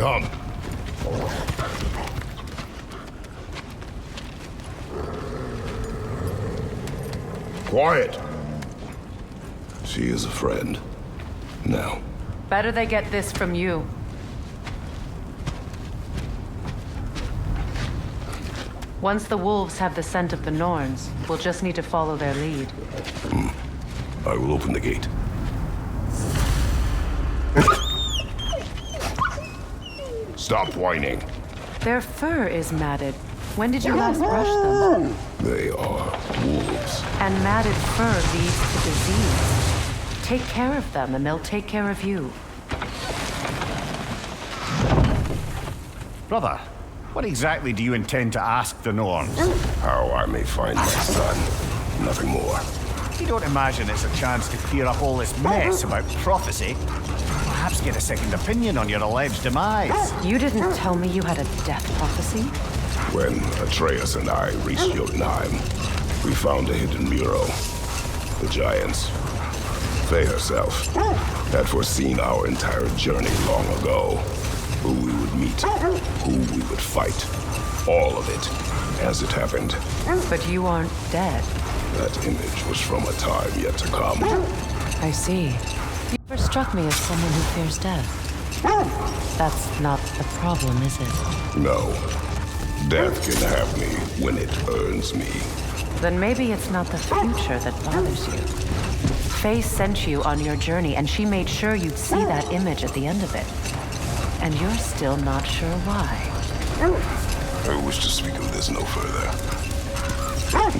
Come. Quiet. She is a friend. Now. Better they get this from you. Once the wolves have the scent of the Norns, we'll just need to follow their lead. I will open the gate. Stop whining. Their fur is matted. When did you last brush them? They are wolves. And matted fur leads to disease. Take care of them and they'll take care of you. Brother, what exactly do you intend to ask the Norns? How I may find my son. Nothing more. You don't imagine it's a chance to clear up all this mess about prophecy? Perhaps get a second opinion on your alleged demise. You didn't tell me you had a death prophecy? When Atreus and I reached Jotunheim, we found a hidden mural. The Giants, Faye herself, had foreseen our entire journey long ago. Who we would meet, who we would fight. All of it, as it happened. But you aren't dead. That image was from a time yet to come. I see. You never struck me as someone who fears death. That's not the problem, is it? No. Death can have me when it earns me. Then maybe it's not the future that bothers you. Faye sent you on your journey, and she made sure you'd see that image at the end of it. And you're still not sure why. I wish to speak of this no further.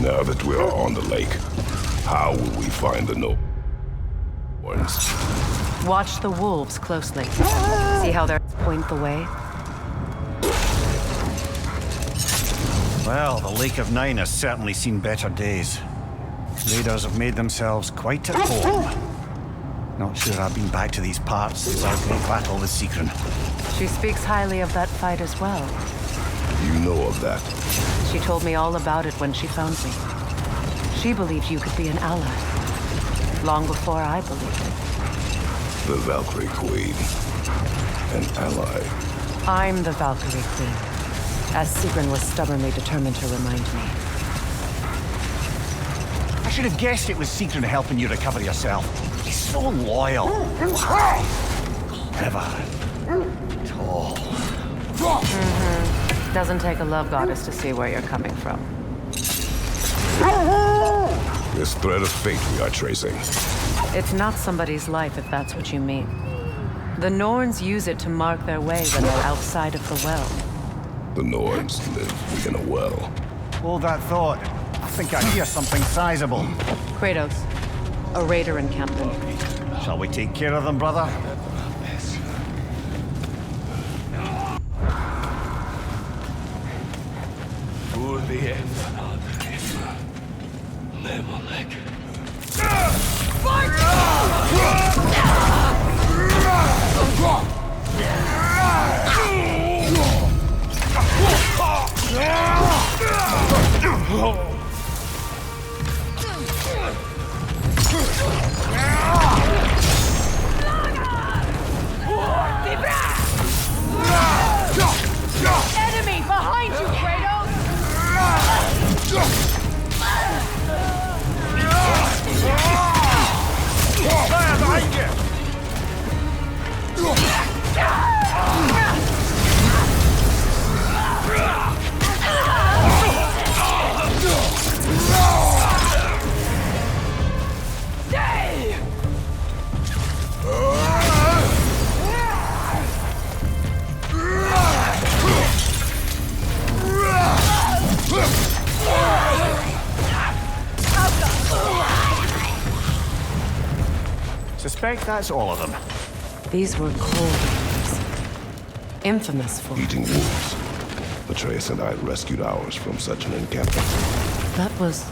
Now that we are on the lake, how will we find the Norns? Watch the wolves closely. See how they point the way? Well, the Lake of Nine has certainly seen better days. Raiders have made themselves quite at home. Not sure I've been back to these parts since our great battle with Secret. She speaks highly of that fight as well. You know of that? She told me all about it when she found me. She believed you could be an ally. Long before I believed it. The Valkyrie Queen. An ally. I'm the Valkyrie Queen, as Sigrun was stubbornly determined to remind me. I should have guessed it was Secret helping you recover yourself. He's so loyal. Clever. Tall. Doesn't take a love goddess to see where you're coming from. This thread of fate we are tracing. It's not somebody's life, if that's what you mean. The Norns use it to mark their way when they're outside of the well. The Norns live in a well. Hold that thought. I think I hear something sizable. Kratos, a raider encampment. Shall we take care of them, brother? Enemy behind you, Kratos! Fire behind you! Suspect that's all of them. These were cold raiders. Infamous for... Eating wolves. Atreus and I rescued ours from such an encampment. That was...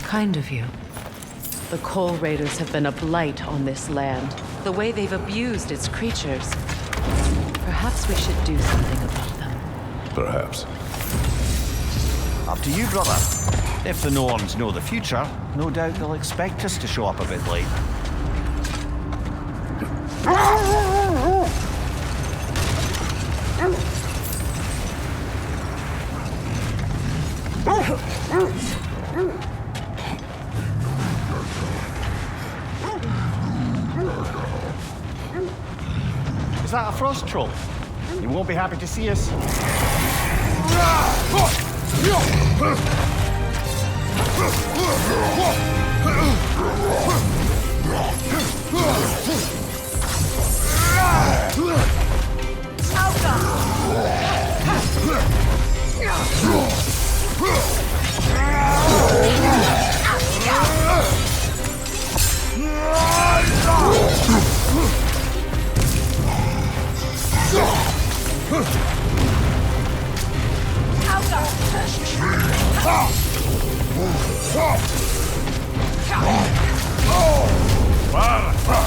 kind of you. The Coal Raiders have been a blight on this land. The way they've abused its creatures. Perhaps we should do something about them. Perhaps. Up to you, brother. If the Norns know the future, no doubt they'll expect us to show up a bit late. Is that a frost troll? You won't be happy to see us.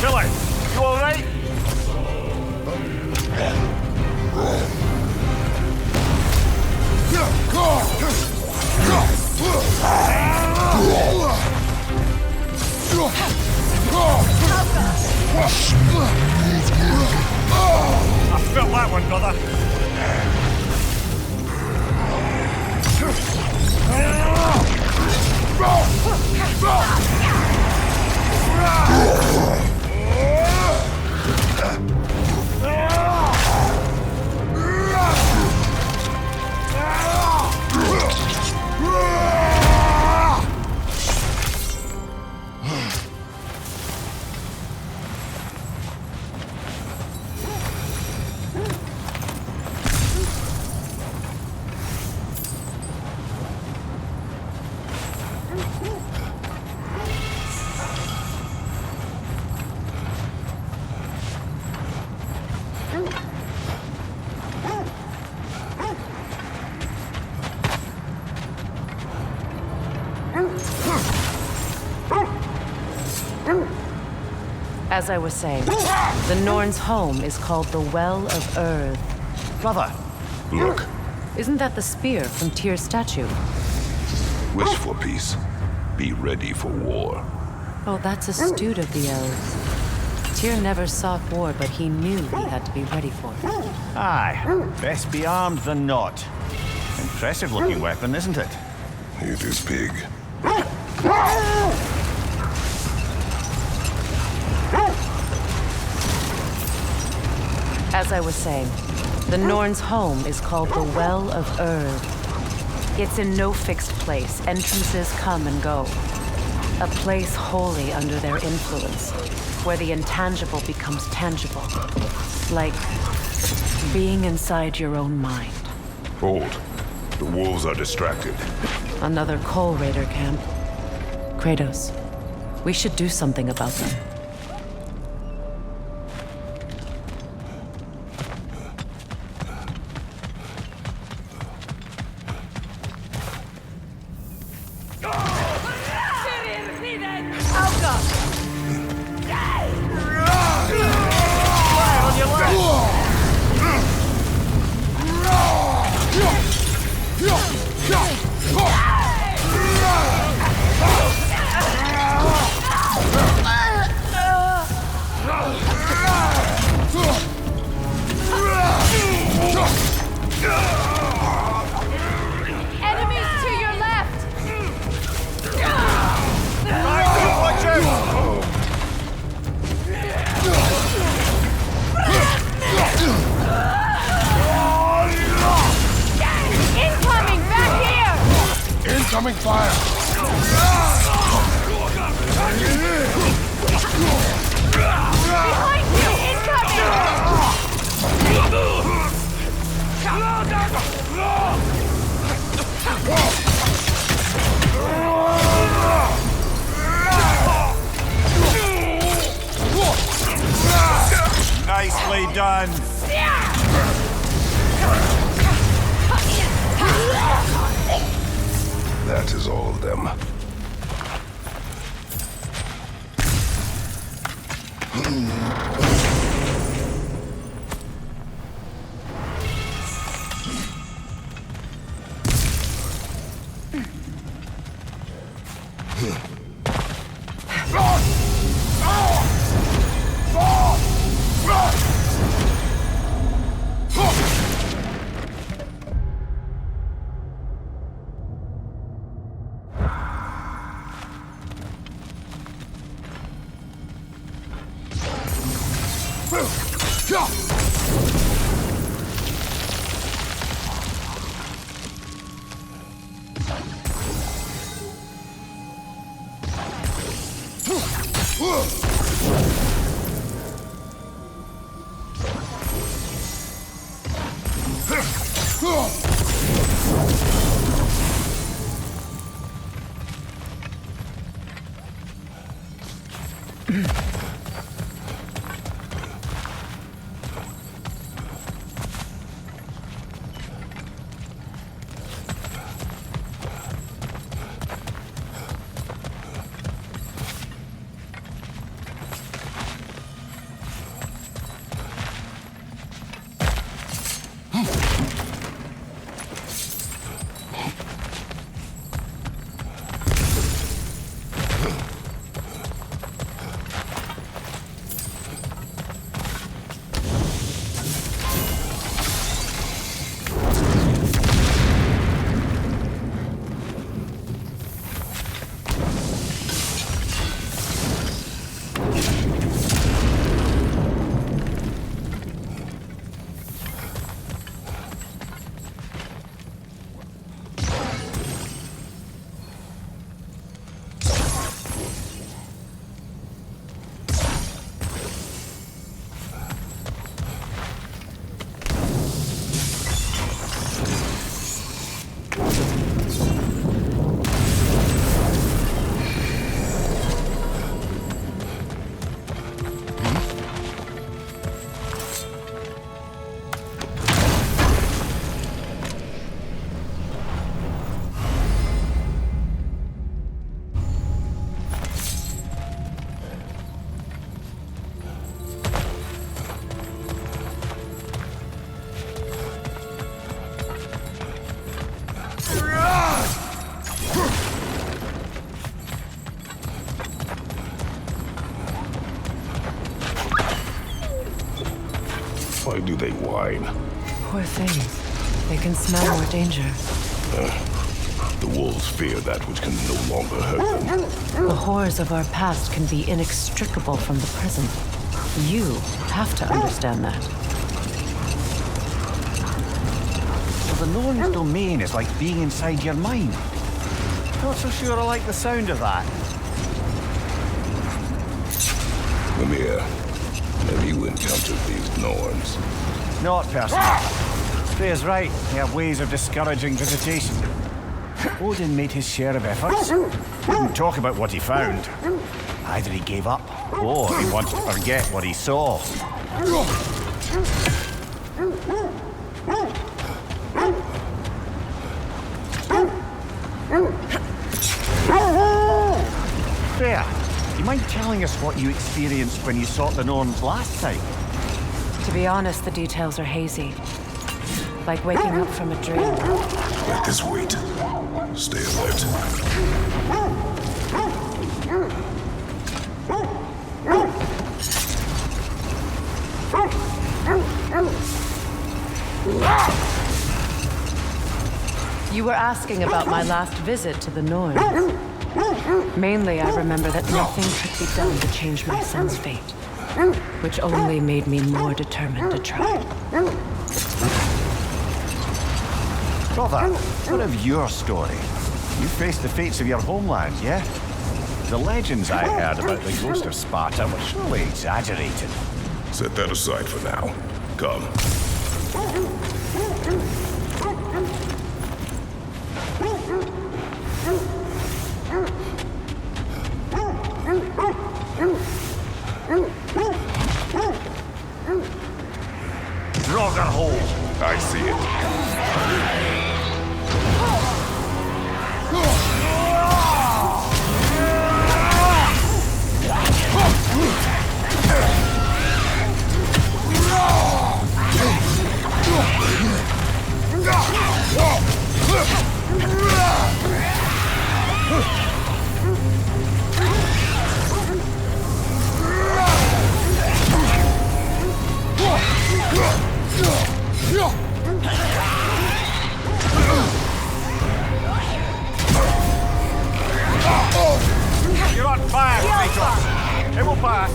Killer, you all right? I felt that one, brother. As I was saying, the Norn's home is called the Well of Earth. Brother, Look, Isn't that the spear from Tyr's statue? wish for peace. Be ready for war. Oh, that's astute of the elves. Tyr never sought war, but he knew he had to be ready for it. aye, best be armed than not. Impressive looking weapon, isn't it? It is big. As I was saying, the Norn's home is called the Well of Earth. It's in no fixed place. Entrances come and go. A place wholly under their influence, where the intangible becomes tangible. Like being inside your own mind. Hold. The wolves are distracted. Another Coal Raider camp. Kratos, we should do something about them. Incoming fire! Behind you! Nicely done. That is all of them. Why do they whine? Poor things. They can smell more danger. The wolves fear that which can no longer hurt them. The horrors of our past can be inextricable from the present. You have to understand that. Well, the Norn's domain is like being inside your mind. Not so sure I like the sound of that. Lemire, have you encountered these Norns? Not personally. Freya's right. They have ways of discouraging visitation. Odin made his share of efforts. Didn't talk about what he found. Either he gave up, or he wanted to forget what he saw. Freya, do you mind telling us what you experienced when you sought the Norns last time? To be honest, the details are hazy. Like waking up from a dream. Let this wait. Stay alert. You were asking about my last visit to the Norns. Mainly, I remember that nothing could be done to change my son's fate, which only made me more determined to try. Brother, what of your story? You faced the fates of your homeland, yeah? The legends I heard about the ghost of Sparta were surely exaggerated. Set that aside for now. Come. Draugr hole! I see it. You're on fire, Kratos. It will pass.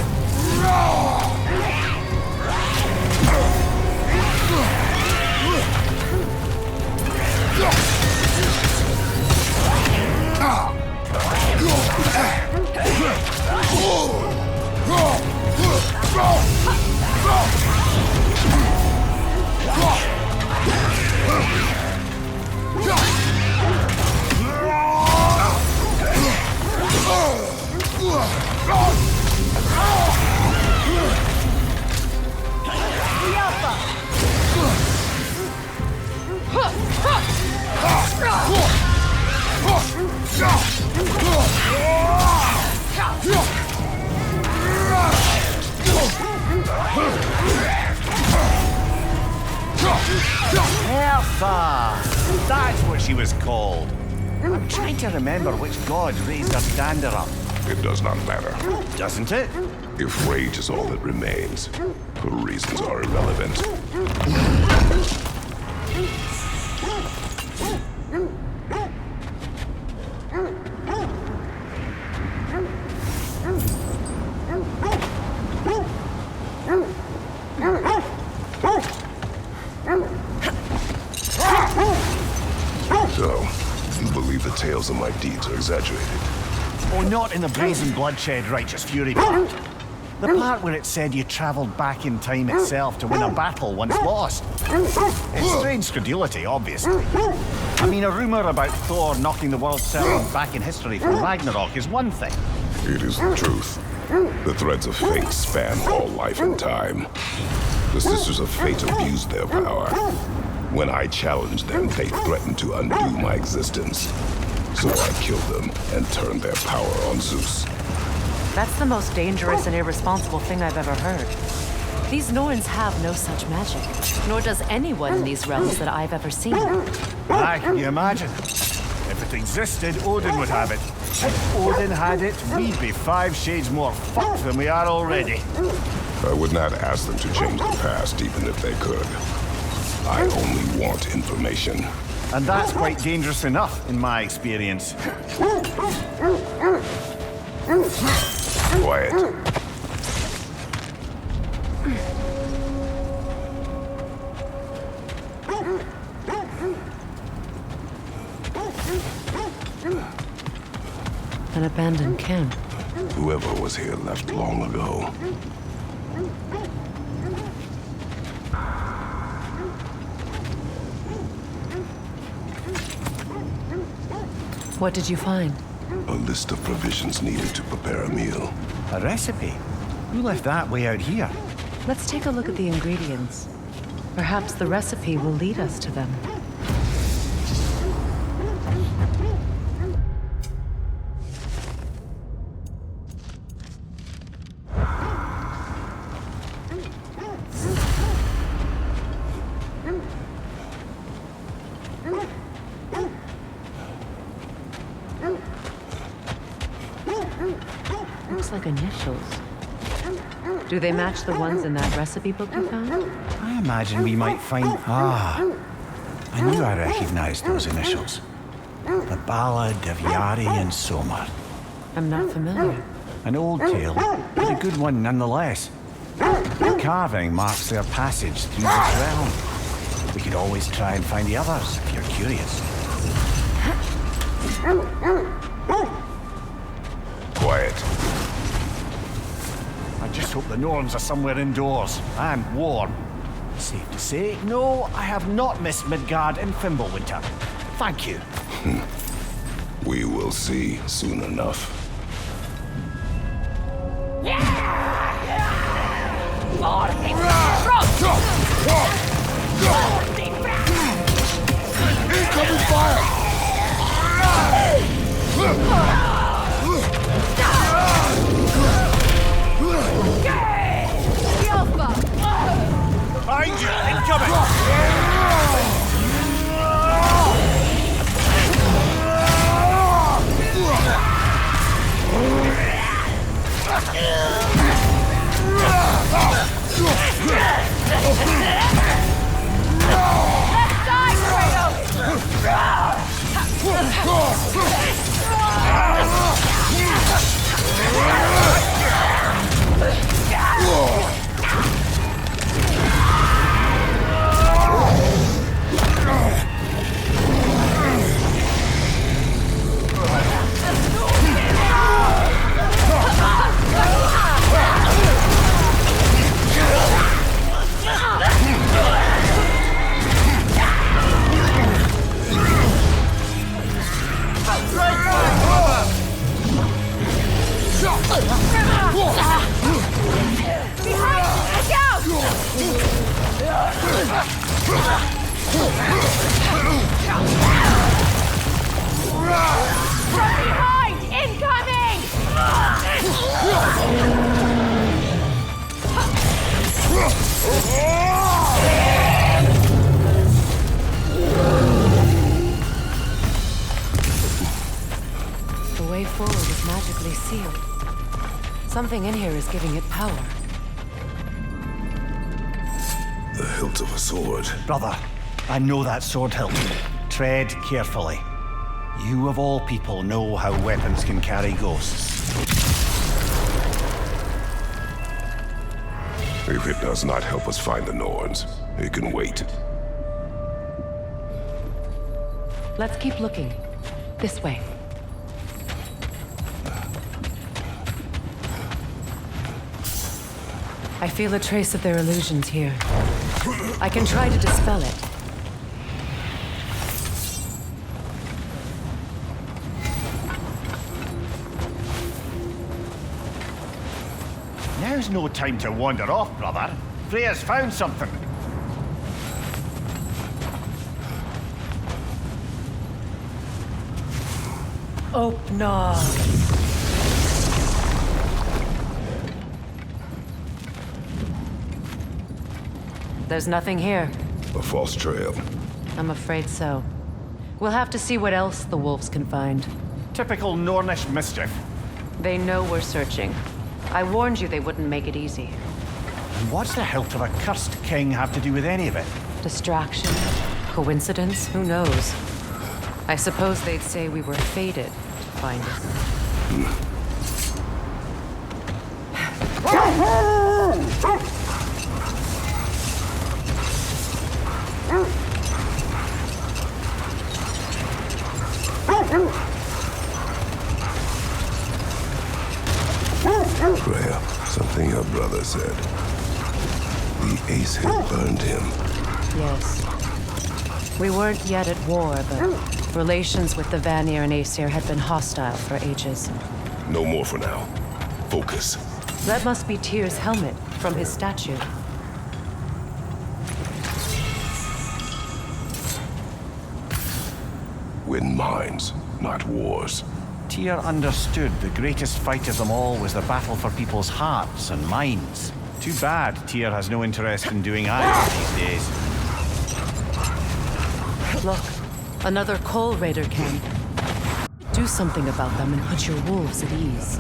Alpha! That's what she was called. I'm trying to remember which god raised her standard up. It does not matter. Doesn't it? If rage is all that remains, her reasons are irrelevant. So, you believe the tales of my deeds are exaggerated? Oh, not in the brazen bloodshed righteous fury part. The part where it said you travelled back in time itself to win a battle once lost. It's strange credulity, obviously. I mean, a rumour about Thor knocking the world serpent back in history from Ragnarok is one thing. It is the truth. The threads of fate span all life and time. The Sisters of Fate abused their power. When I challenged them, they threatened to undo my existence. So I killed them and turned their power on Zeus. That's the most dangerous and irresponsible thing I've ever heard. These Norns have no such magic, nor does anyone in these realms that I've ever seen. Aye, can you imagine? If it existed, Odin would have it. If Odin had it, we'd be 5 shades more fucked than we are already. I would not ask them to change the past, even if they could. I only want information. And that's quite dangerous enough, in my experience. Quiet. An abandoned camp. Whoever was here left long ago. What did you find? A list of provisions needed to prepare a meal. A recipe? Who left that way out here? Let's take a look at the ingredients. Perhaps the recipe will lead us to them. Looks like initials. Do they match the ones in that recipe book you found? I imagine we might find... Ah, I knew I recognized those initials. The Ballad of Yari and Somar. I'm not familiar. An old tale, but a good one nonetheless. The carving marks their passage through this realm. We could always try and find the others, if you're curious. Quiet. I just hope the Norns are somewhere indoors, and warm. Safe to say, no, I have not missed Midgard and Fimbulwinter. Thank you. We will see soon enough. Incoming fire! Behind you! Incoming! Look out! From behind! Incoming! The way forward is magically sealed. Something in here is giving it power. The hilt of a sword. Brother, I know that sword hilt. Tread carefully. You of all people know how weapons can carry ghosts. If it does not help us find the Norns, it can wait. Let's keep looking. This way. I feel a trace of their illusions here. I can try to dispel it. Now's no time to wander off, brother. Freya's found something. Oh, no. There's nothing here. A false trail. I'm afraid so. We'll have to see what else the wolves can find. Typical Nornish mischief. They know we're searching. I warned you they wouldn't make it easy. And what's the hilt of a cursed king have to do with any of it? Distraction? Coincidence? Who knows? I suppose they'd say we were fated to find us. Freya, something your brother said. The Ace had burned him. Yes. We weren't yet at war, but relations with the Vanir and Aesir had been hostile for ages. No more for now. Focus. That must be Tyr's helmet from his statue. Win minds, not wars. Tyr understood the greatest fight of them all was the battle for people's hearts and minds. Too bad Tyr has no interest in doing either these days. Look, another Coal Raider camp. Do something about them and put your wolves at ease.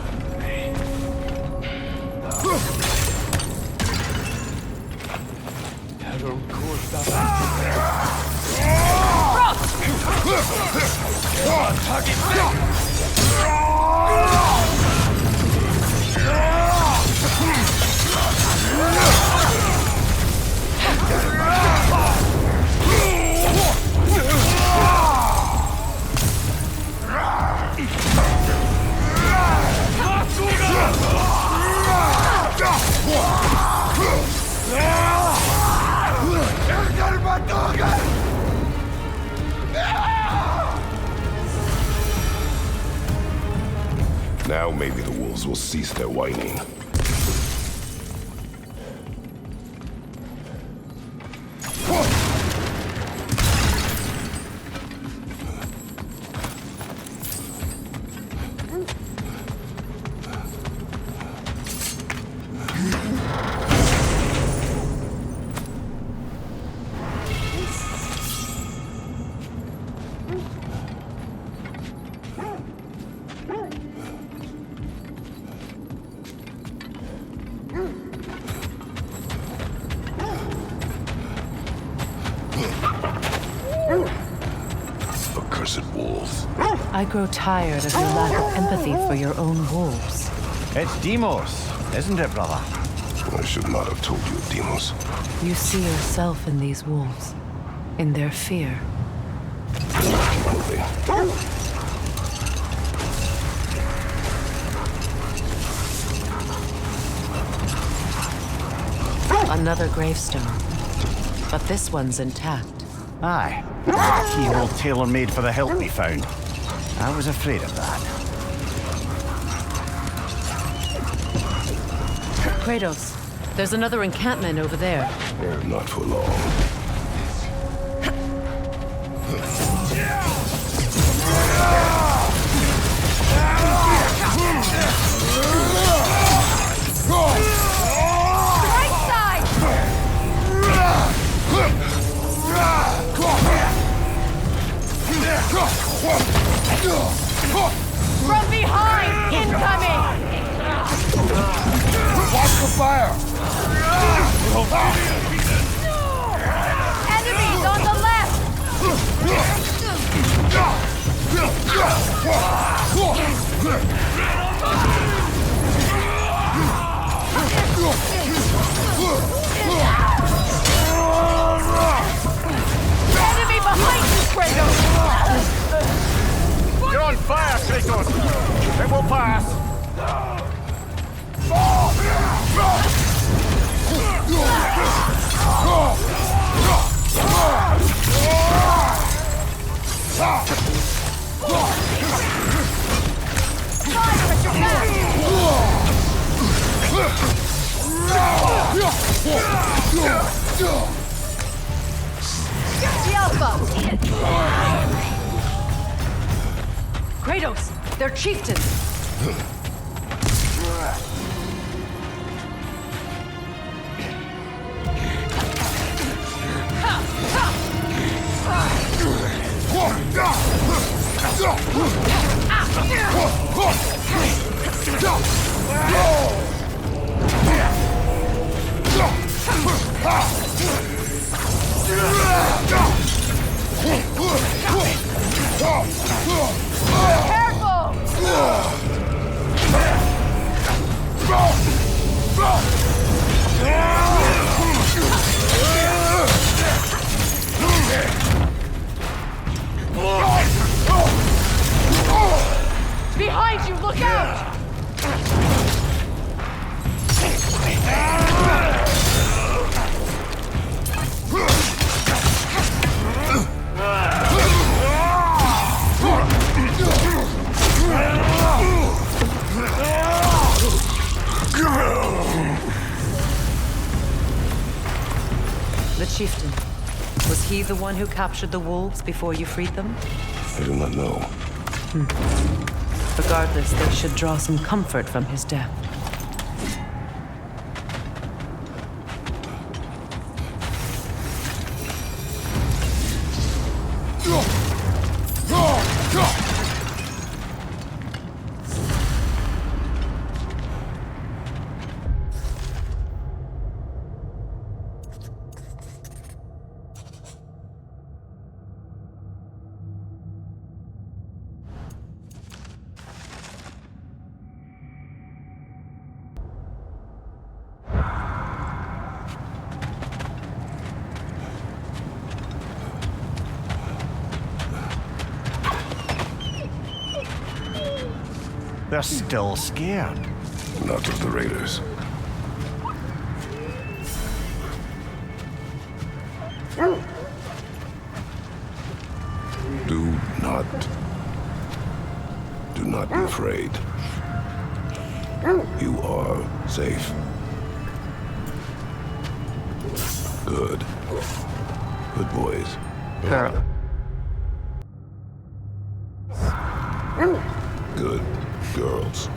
Now maybe the wolves will cease their whining. Accursed wolves. I grow tired of your lack of empathy for your own wolves. It's Demos, isn't it, brother? I should not have told you, Demos. You see yourself in these wolves, in their fear. Keep moving. Another gravestone. But this one's intact. Aye. Keyhole tailor-made for the hilt we found. I was afraid of that. Kratos, there's another encampment over there. Not for long. Right side! From behind! Incoming! Watch the fire! Enemies on the left! Enemy behind you, Kratos! You're on fire, Kratos! It will pass! Fire at your back! Get the Alpha! Kratos, they're Chieftains. Careful! Behind you, look out! The Chieftain. Was he the one who captured the wolves before you freed them? I do not know. Regardless, they should draw some comfort from his death. They're still scared. Not of the raiders. Do not be afraid. You are safe. Good. Good boys. Girl. Good girls.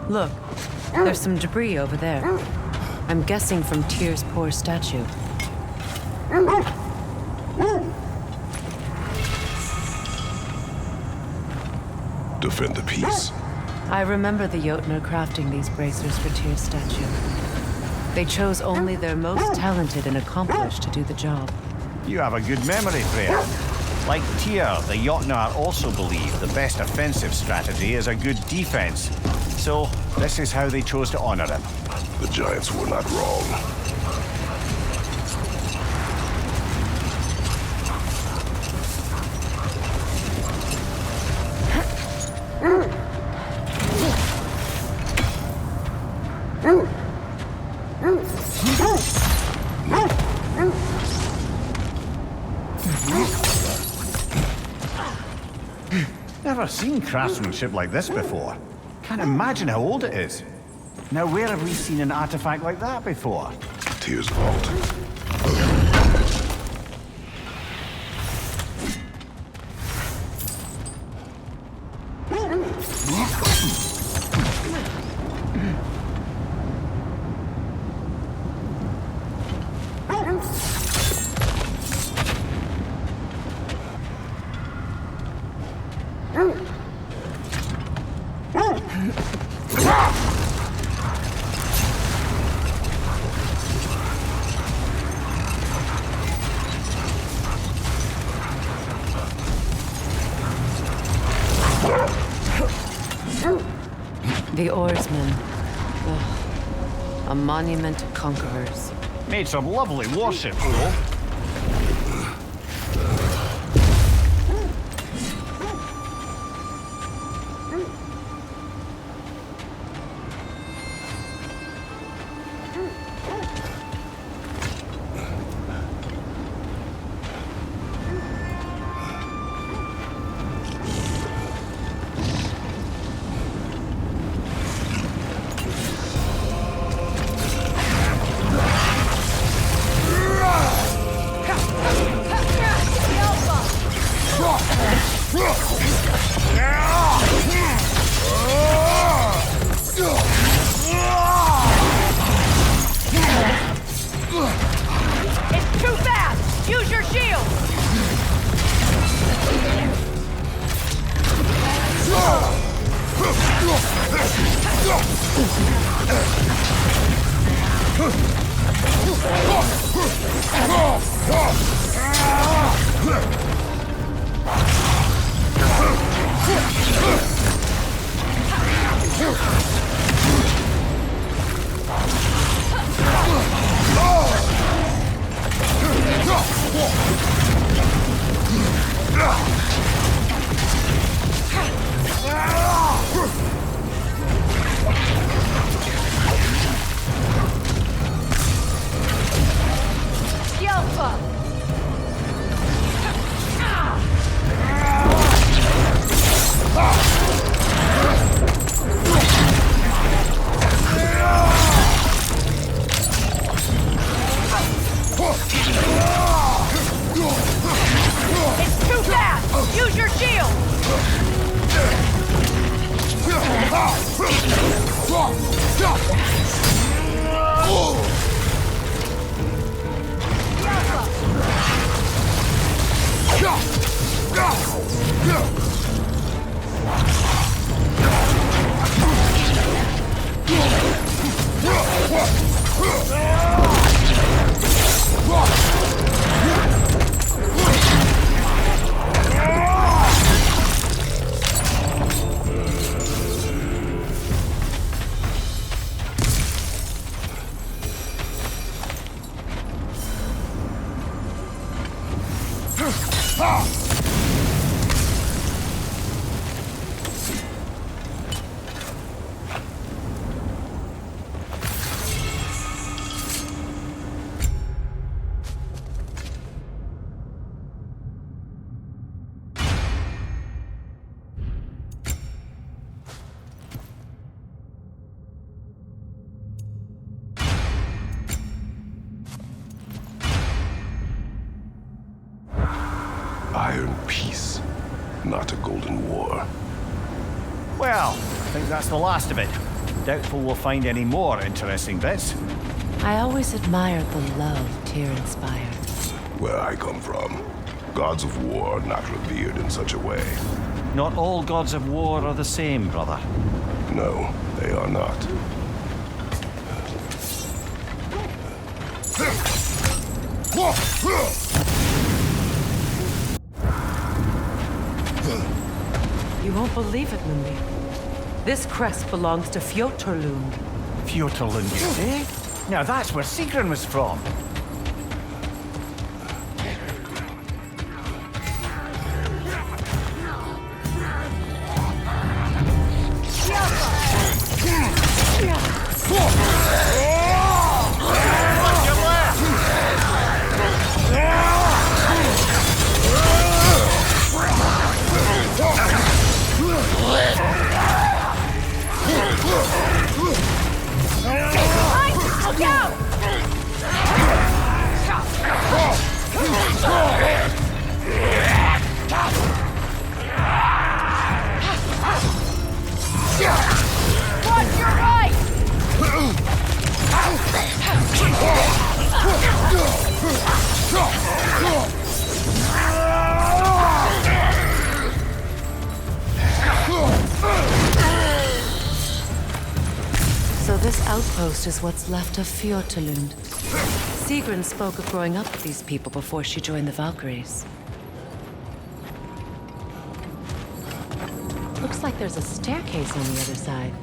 Look, there's some debris over there. I'm guessing from Tyr's poor statue. defend the peace. I remember the Jotner crafting these bracers for Tyr's statue. They chose only their most talented and accomplished to do the job. You have a good memory, Freya. Like Tyr, the Jotnar also believe the best offensive strategy is a good defense. So, this is how they chose to honor him. The Giants were not wrong. Never seen craftsmanship like this before. Can't imagine how old it is. Now, where have we seen an artifact like that before? Tyr's vault. The oarsmen. Ugh. A monument to conquerors. Made some lovely warships, though. Iron peace, not a golden war. Well, I think that's the last of it. Doubtful we'll find any more interesting bits. I always admired the love Tyr inspired. Where I come from, gods of war are not revered in such a way. Not all gods of war are the same, brother. No, they are not. You won't believe it, Mumbi. This crest belongs to Fjotorlund. Fjotorlund, you say? Now that's where Sigrun was from. Look out! Watch your right! So this outpost is what's left of Fjotorlund. Sigrun spoke of growing up with these people before she joined the Valkyries. Looks like there's a staircase on the other side.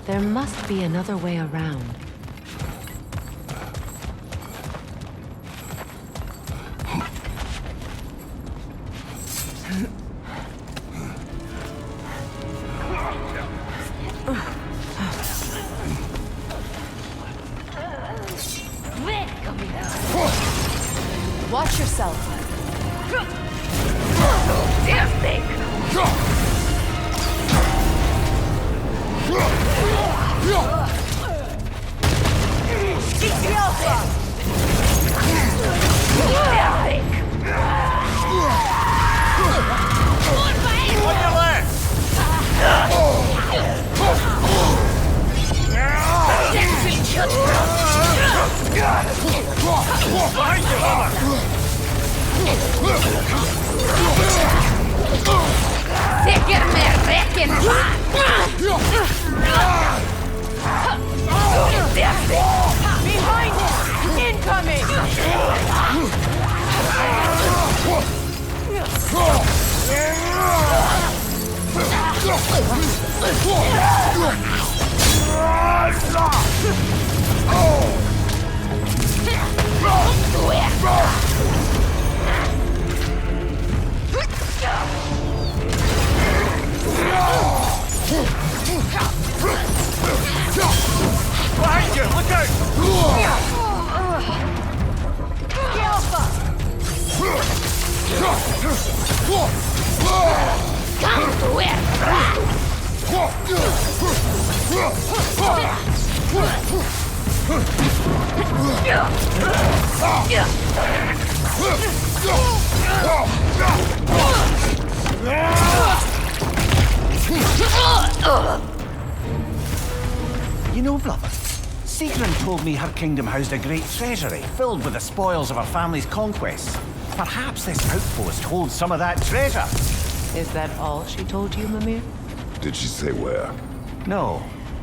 There must be another way around. Watch yourself. Damn thing! On your left! Behind you, Mama! Sicker med räcken! Behind him! Incoming! Behind you! Look out! Alpha! Come to You know, brother, Sigrun told me her kingdom housed a great treasury filled with the spoils of her family's conquests. Perhaps this outpost holds some of that treasure. Is that all she told you, Mimir? Did she say where? No,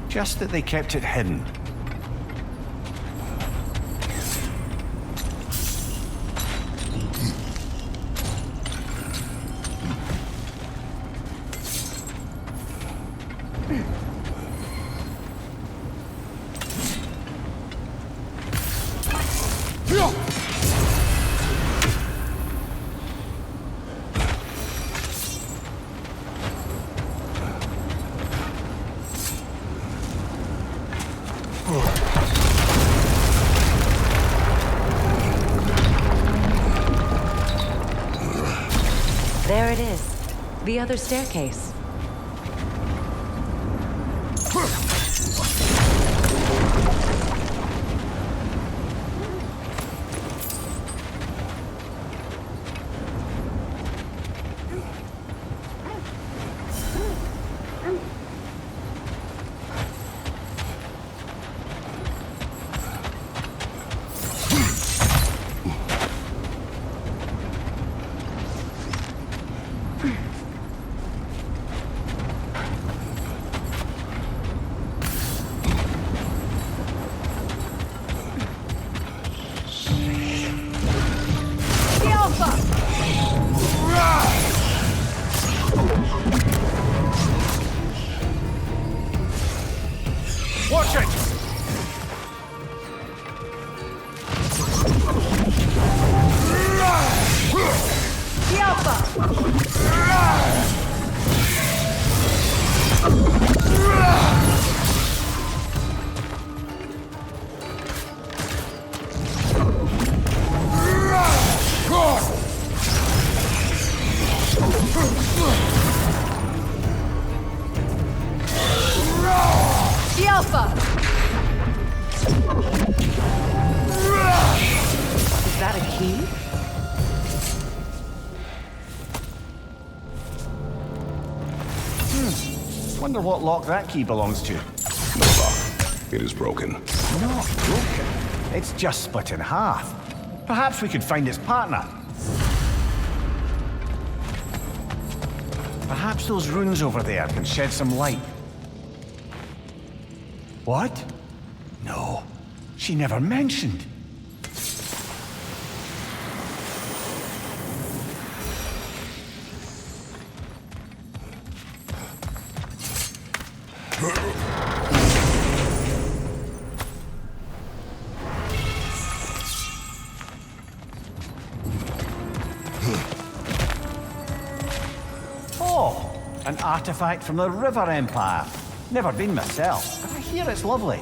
just that they kept it hidden. There it is. The other staircase. Alpha! Is that a key? Wonder what lock that key belongs to. No lock. It is broken. Not broken. It's just split in half. Perhaps we could find its partner. Perhaps those runes over there can shed some light. What? No. She never mentioned. Oh, an artifact from the River Empire. Never been myself, but I hear it's lovely.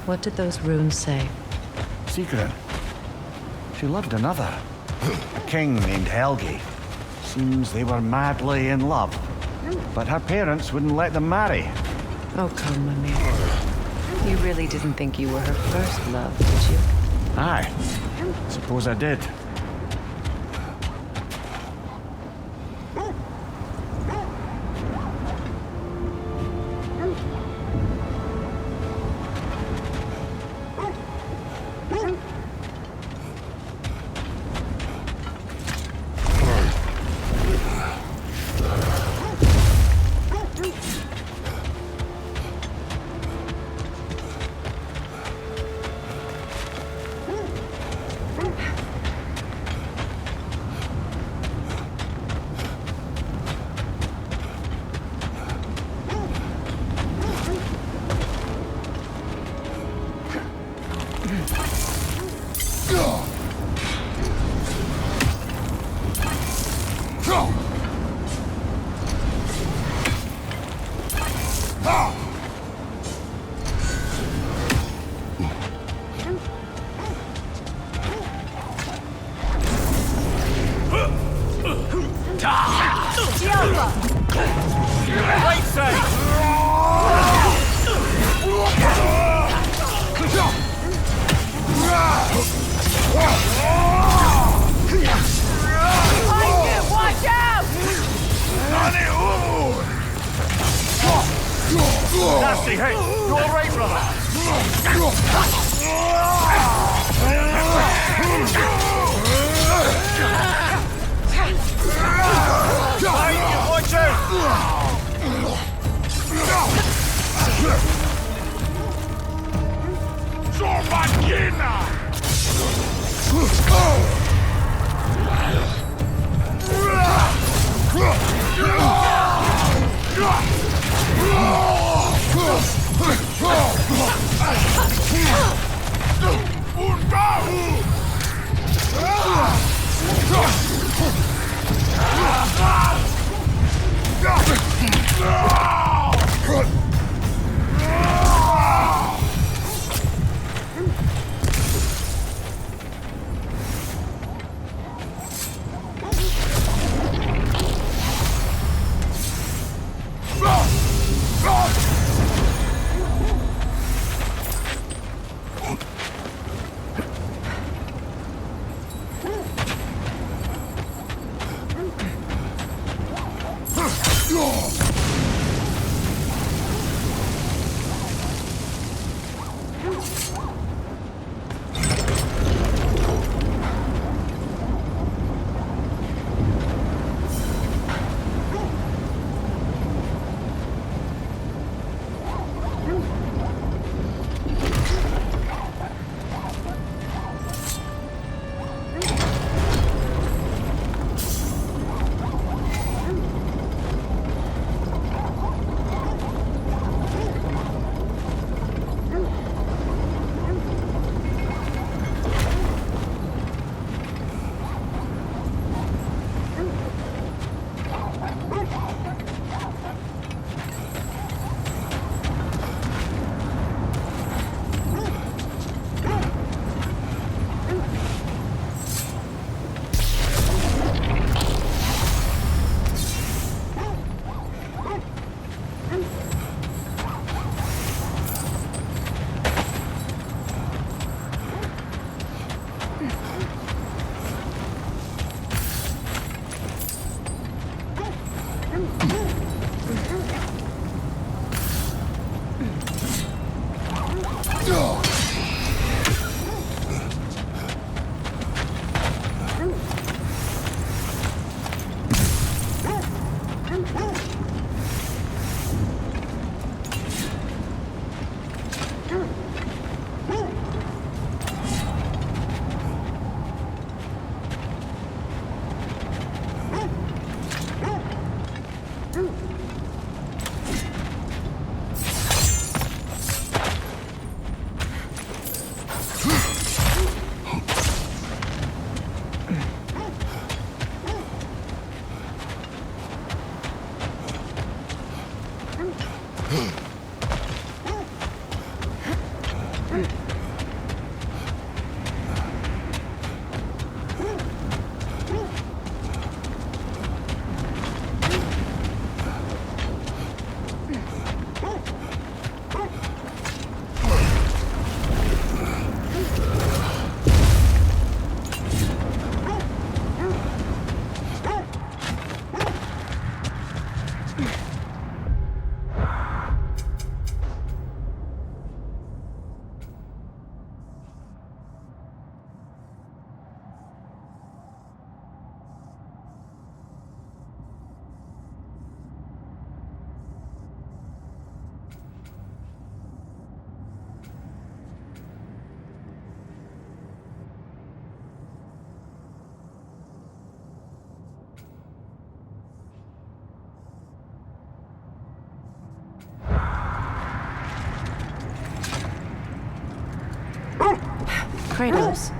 What did those runes say? Secret. She loved another. A king named Helgi. Seems they were madly in love. But her parents wouldn't let them marry. Oh, come, Mimir. You really didn't think you were her first love, did you? Aye. Suppose I did. Nasty hit! You alright, brother? Watch out! Kratos,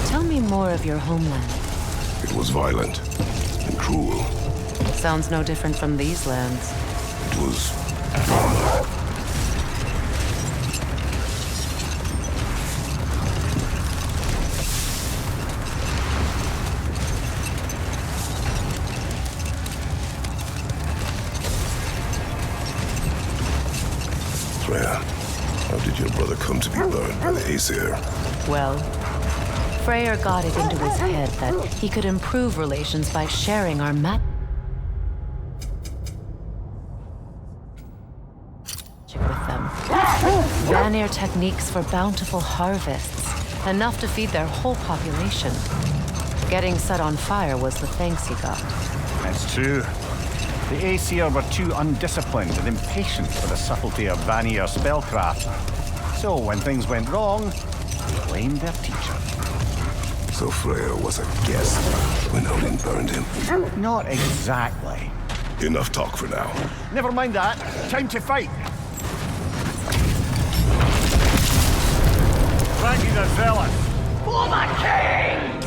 tell me more of your homeland. It was violent and cruel. Sounds no different from these lands. It was drama. Freya, how did your brother come to be burned by the Aesir? Well, Freyr got it into his head that he could improve relations by sharing our magic with them. Vanir techniques for bountiful harvests, enough to feed their whole population. Getting set on fire was the thanks he got. That's true. The Aesir were too undisciplined and impatient for the subtlety of Vanir spellcraft. So when things went wrong, they blamed their teacher. So Freya was a guest when Odin burned him? Not exactly. Enough talk for now. Never mind that. Time to fight. Raggy the Zealous. For the king!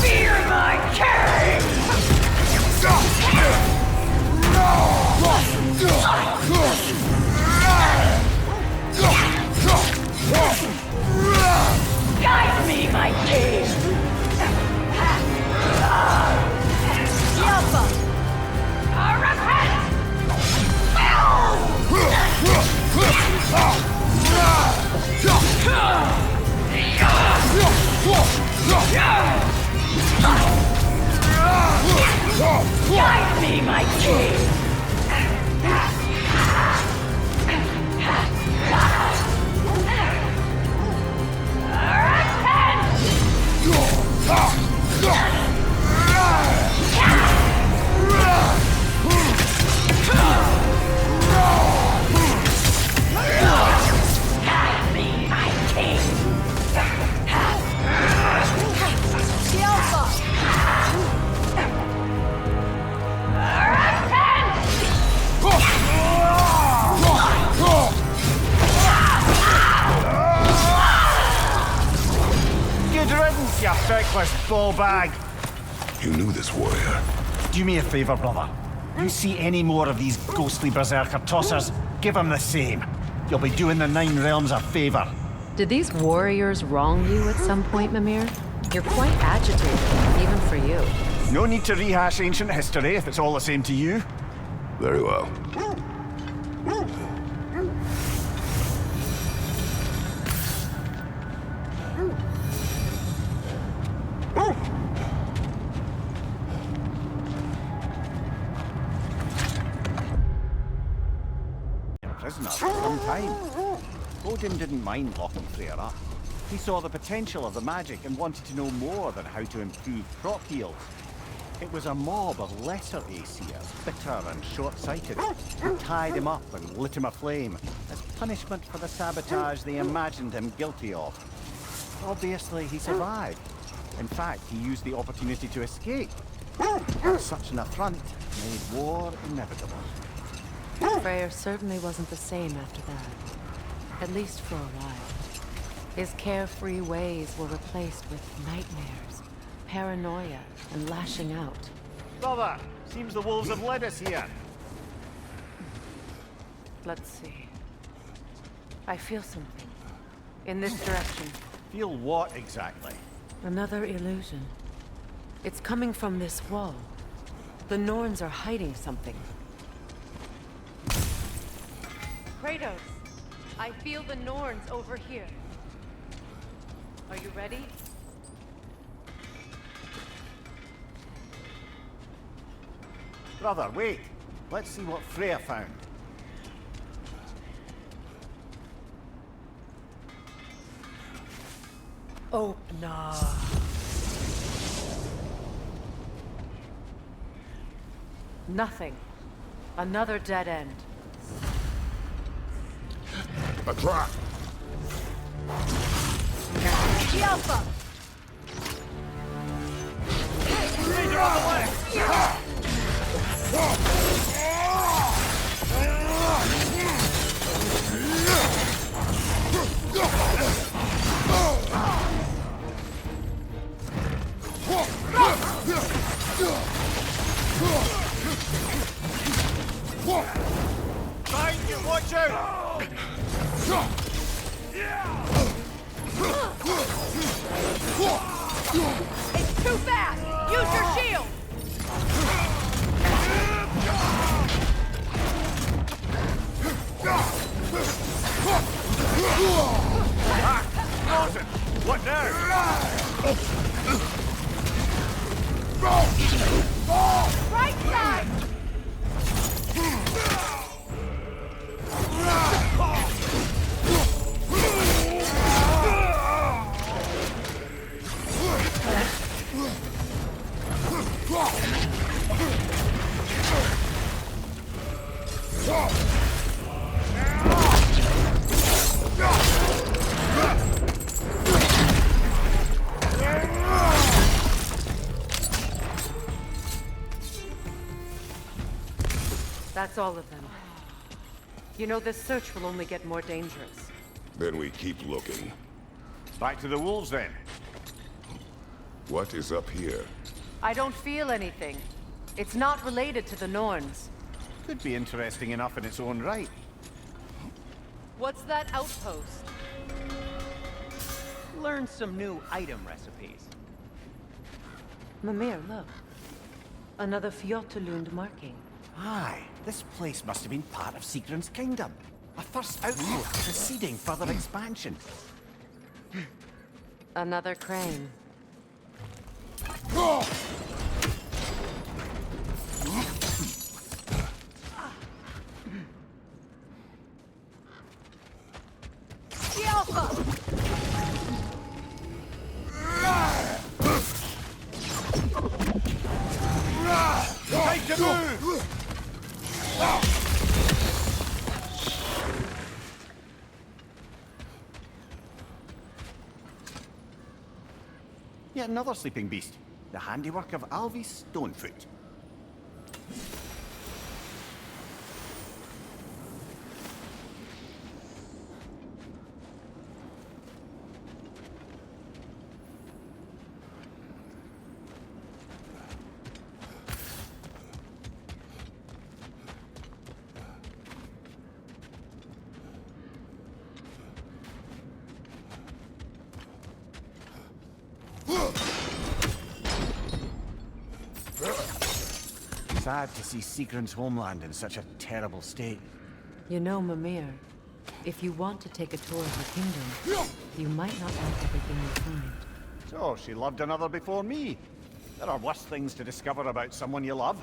Fear my king! be my king. You feckless ball bag! You knew this warrior. Do me a favor, brother. You see any more of these ghostly berserker tossers, give them the same. You'll be doing the Nine Realms a favor. Did these warriors wrong you at some point, Mimir? You're quite agitated, even for you. No need to rehash ancient history if it's all the same to you. Very well. Prisoner for some time. Odin didn't mind locking Freyr up. He saw the potential of the magic and wanted to know more than how to improve crop yields. It was a mob of lesser Aesir, bitter and short-sighted, who tied him up and lit him aflame as punishment for the sabotage they imagined him guilty of. Obviously, he survived. In fact, he used the opportunity to escape. Such an affront made war inevitable. Freyr certainly wasn't the same after that. At least for a while. His carefree ways were replaced with nightmares, paranoia, and lashing out. Brother, seems the wolves have led us here. Let's see. I feel something. In this direction. Feel what exactly? Another illusion. It's coming from this wall. The Norns are hiding something. Kratos, I feel the Norns over here. Are you ready? Brother, wait. Let's see what Freya found. Opener. Nothing. Another dead end. A trap! The Alpha! Leader on the way! Behind you, watch out! It's too fast! Use your shield! Frozen! What now? Right side! That's all of them. You know, this search will only get more dangerous. Then we keep looking. Back to the wolves then. What is up here? I don't feel anything. It's not related to the Norns. Could be interesting enough in its own right. What's that outpost? Learn some new item recipes. Mimir, look. Another Fjotalund marking. Aye, this place must have been part of Sigrun's kingdom. A first outpost preceding further expansion. Another crane. Yet another sleeping beast. The handiwork of Alvis Stonefoot. Sad to see Seagram's homeland in such a terrible state. You know, Mimir, if you want to take a tour of the kingdom, you might not like everything you find. So, she loved another before me. There are worse things to discover about someone you love.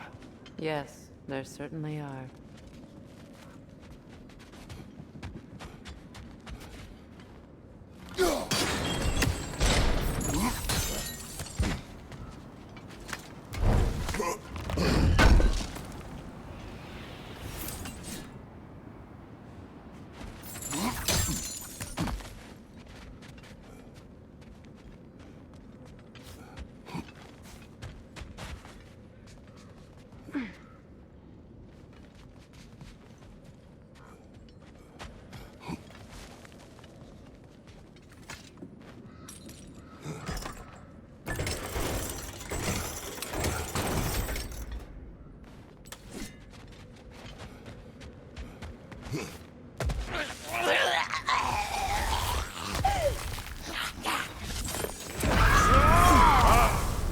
Yes, there certainly are.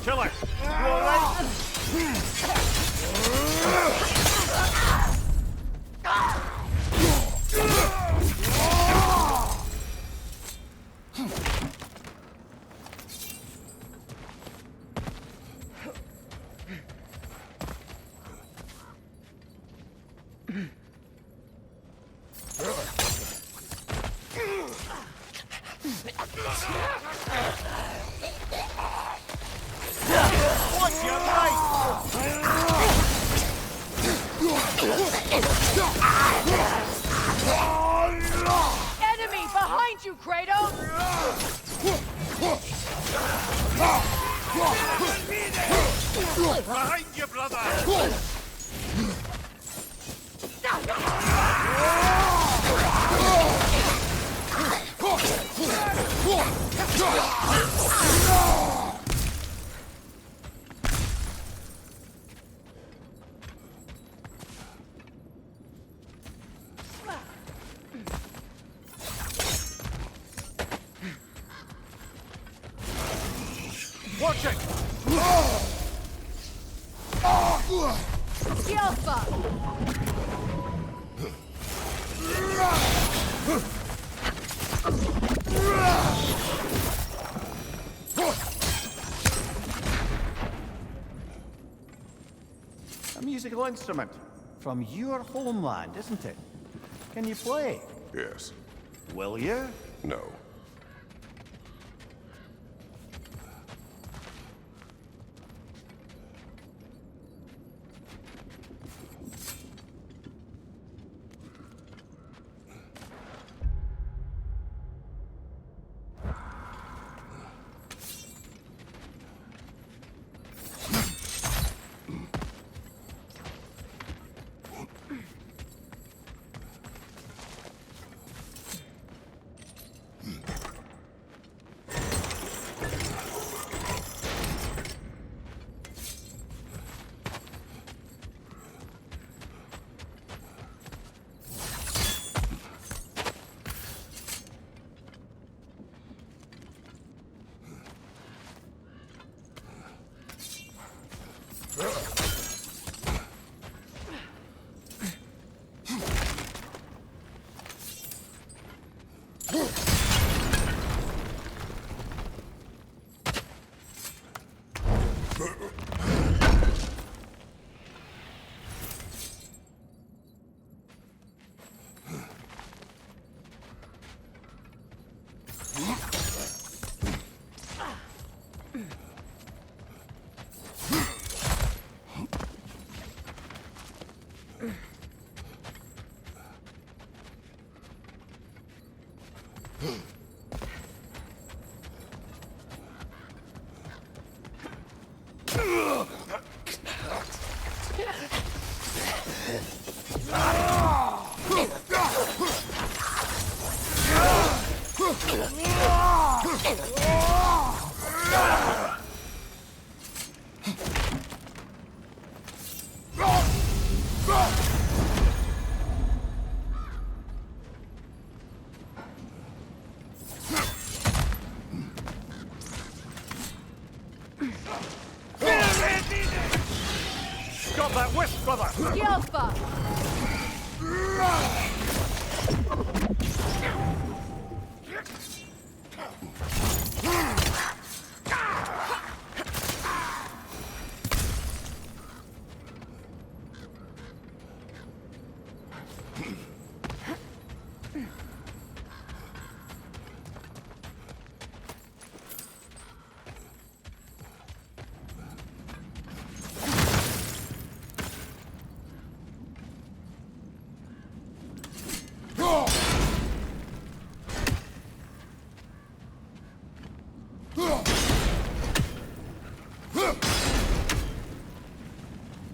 Killer! You alright? Watch your right! Enemy behind you, Kratos! Behind you, brother! Watch it! A musical instrument. From your homeland, isn't it? Can you play? Yes. Will you? No. Got that whisk, brother! Alpha!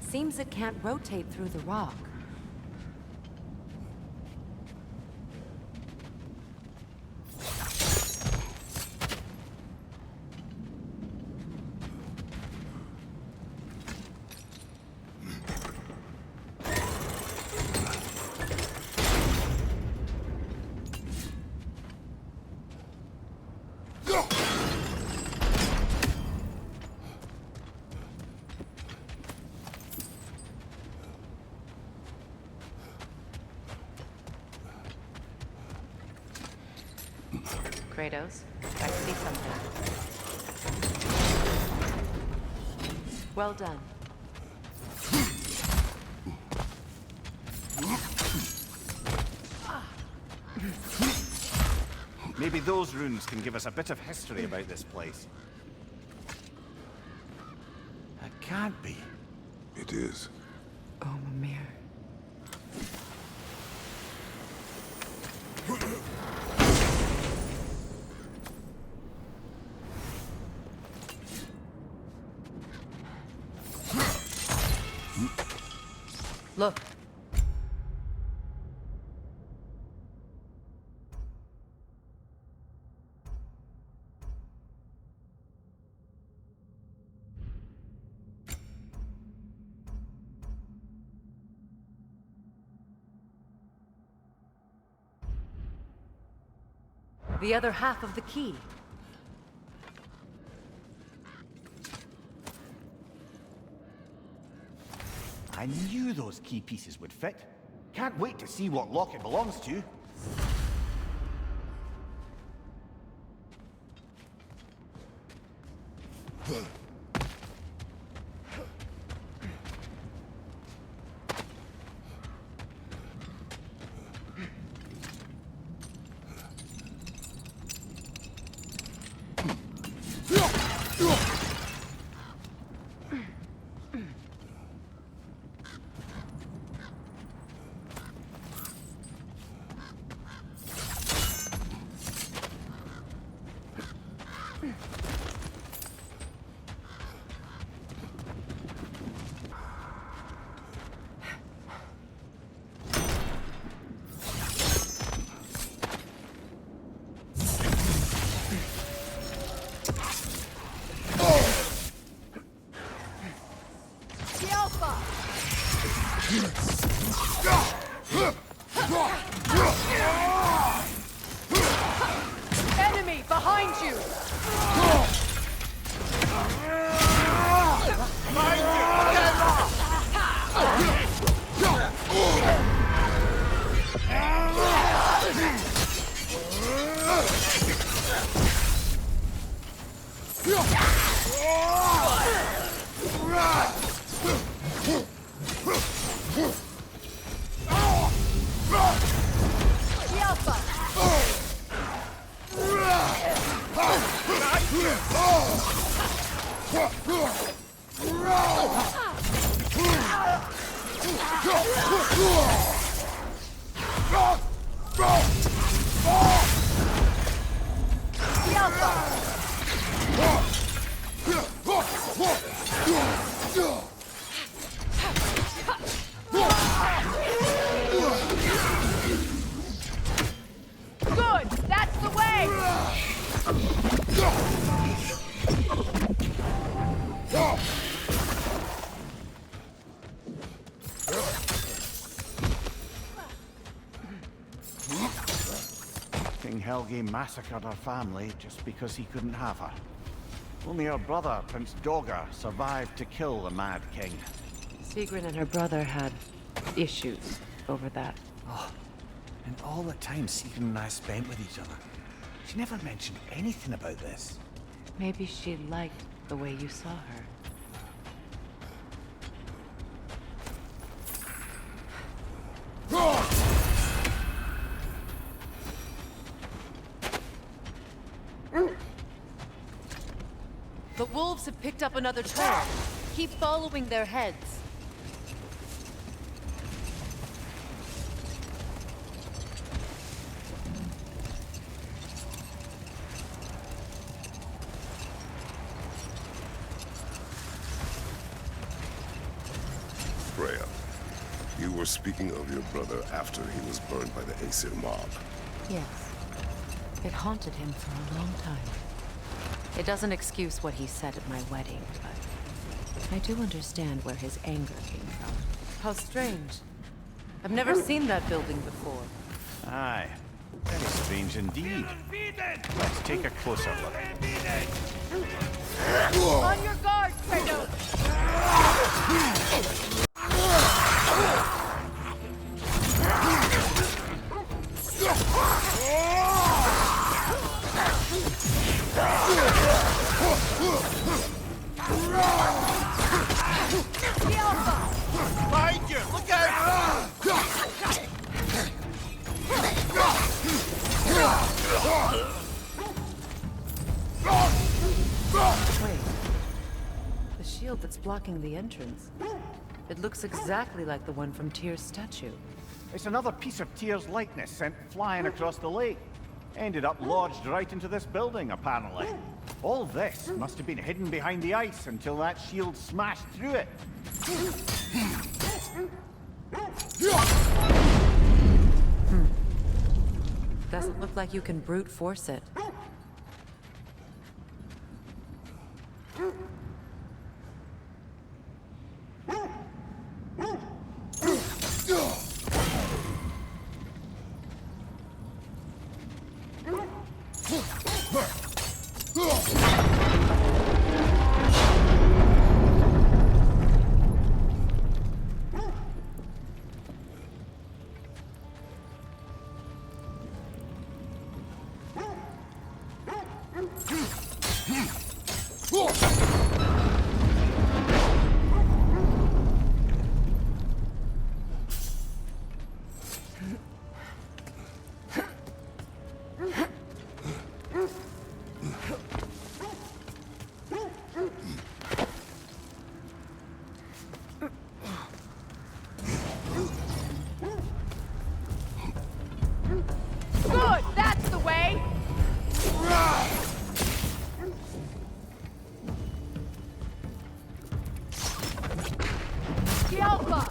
Seems it can't rotate through the rock. Kratos, I see something. Well done. Maybe those runes can give us a bit of history about this place. That can't be. It is. Oh, Mimir. Look. The other half of the key. I knew those key pieces would fit. Can't wait to see what lock it belongs to. Enemy behind you! Good! That's the way! King Helge massacred her family just because he couldn't have her. Only her brother, Prince Dogger, survived to kill the Mad King. Sigrun and her brother had issues over that. And all the time Sigrun and I spent with each other, she never mentioned anything about this. Maybe she liked the way you saw her. The wolves have picked up another trail. Keep following their heads. Freya, you were speaking of your brother after he was burned by the Aesir mob. Yes. It haunted him for a long time. It doesn't excuse what he said at my wedding, but I do understand where his anger came from. How strange. I've never seen that building before. Aye, very strange indeed. Let's take a closer look. On your guard, Kratos! The Alpha! Behind you! Look out! Wait. The shield that's blocking the entrance. It looks exactly like the one from Tyr's statue. It's another piece of Tyr's likeness sent flying across the lake. Ended up lodged right into this building, apparently. All this must have been hidden behind the ice until that shield smashed through it. Doesn't look like you can brute force it. Good! That's the way! The Alpha!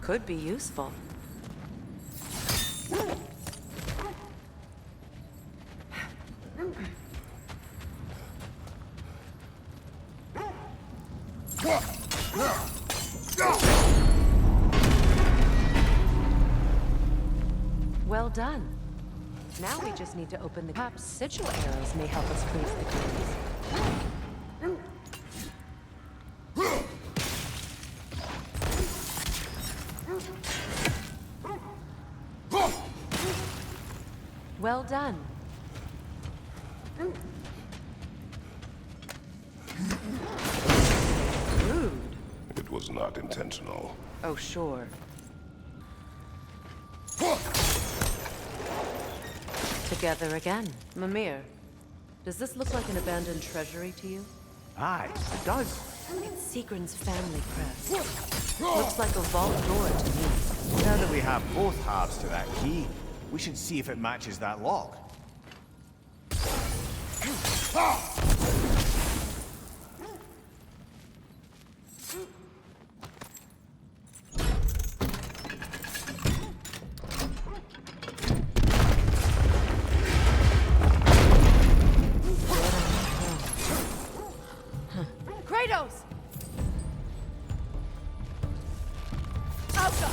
Could be useful. Well done. Now we just need to open the perhaps sigil arrows may help us freeze the keys. Well done. Rude. It was not intentional. Oh, sure. Together again. Mimir, does this look like an abandoned treasury to you? Aye, it does. It's Siegren's family crest. Looks like a vault door to me. Now that we have both halves to that key, we should see if it matches that lock. Kratos! Alka!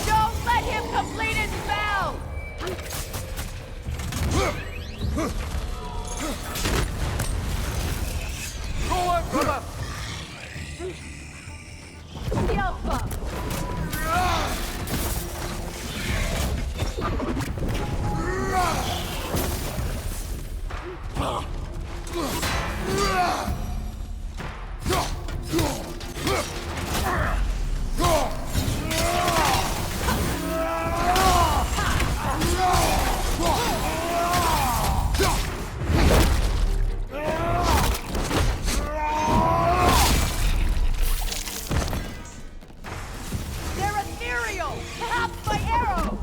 Don't let him complete his spell! Go on, brother! The Alpha! They're ethereal! Stop my arrow!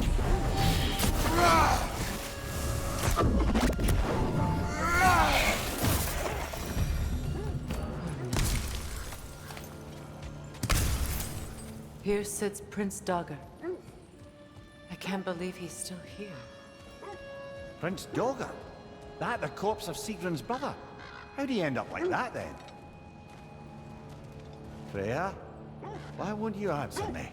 Here sits Prince Dagger. I can't believe he's still here. Prince Dagger? That the corpse of Siegren's brother? How'd he end up like that then? Freya? Why won't you answer me?